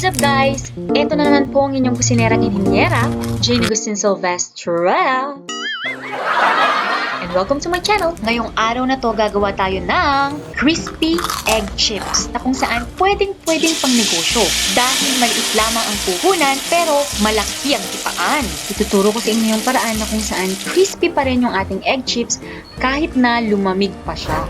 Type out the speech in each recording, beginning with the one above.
What's up guys? Ito na naman po ang inyong kusinerang inhinyera, Agustin-Silvestre. And welcome to my channel. Ngayong araw na to gagawa tayo ng crispy egg chips na kung saan pwedeng pang negosyo dahil maliit lamang ang puhunan pero malaki ang tipaan. Ituturo ko sa inyo yung paraan na kung saan crispy pa rin yung ating egg chips kahit na lumamig pa siya.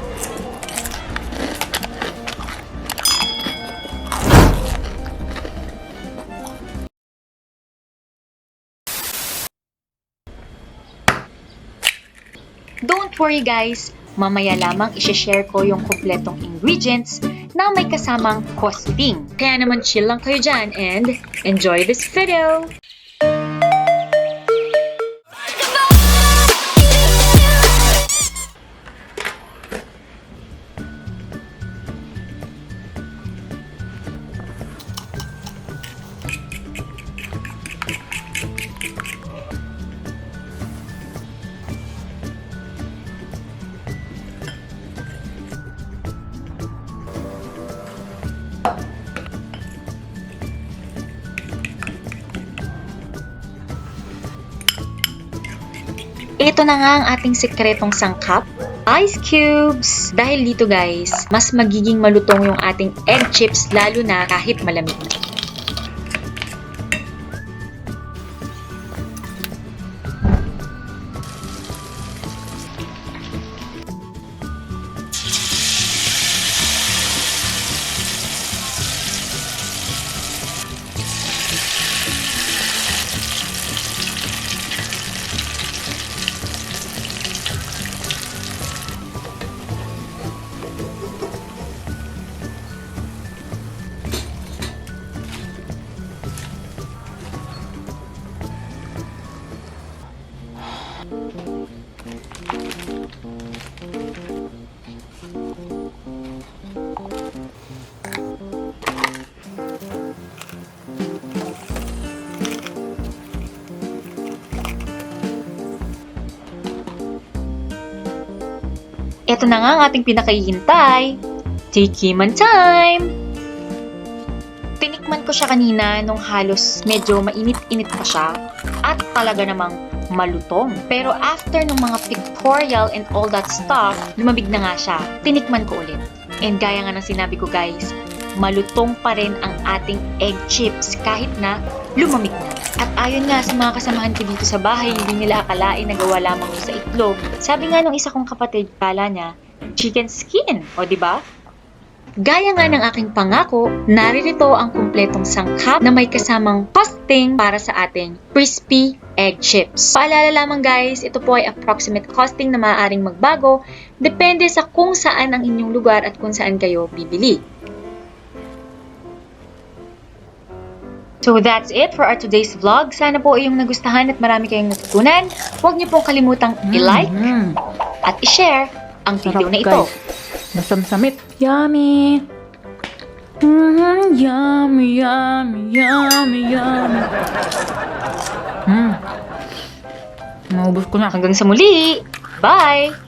Don't worry guys, mamaya lamang i-share ko yung kompletong ingredients na may kasamang costing. Kaya naman chill lang kayo dyan and enjoy this video! Ito na nga ang ating sekretong sangkap, ice cubes. Dahil dito guys, mas magiging malutong yung ating egg chips lalo na kahit malamig. Ito na nga ang ating pinakahihintay. Tikiman time! Tinikman ko siya kanina nung halos medyo mainit-init pa siya at talaga namang malutong. Pero after nung mga pictorial and all that stuff, lumamig na nga siya. Tinikman ko ulit. And gaya nga ng sinabi ko guys, malutong pa rin ang ating egg chips kahit na lumamig na. At ayon nga sa mga kasamahan ko dito sa bahay, hindi nila akalain na gawa lamang sa itlog. Sabi nga nung isa kong kapatid, kala niya, chicken skin. O diba? Gaya nga ng aking pangako, naririto ang kumpletong sangkap na may kasamang costing para sa ating crispy egg chips. Paalala lamang guys, ito po ay approximate costing na maaaring magbago depende sa kung saan ang inyong lugar at kung saan kayo bibili. So that's it for our today's vlog. Sana po iyong nagustuhan at marami kayong natutunan. Huwag niyo pong kalimutang i-like at i-share ang video na ito. Masamsamit. Yummy! Yummy, yummy, yummy, yummy. Maubos ko na. Hanggang sa muli. Bye!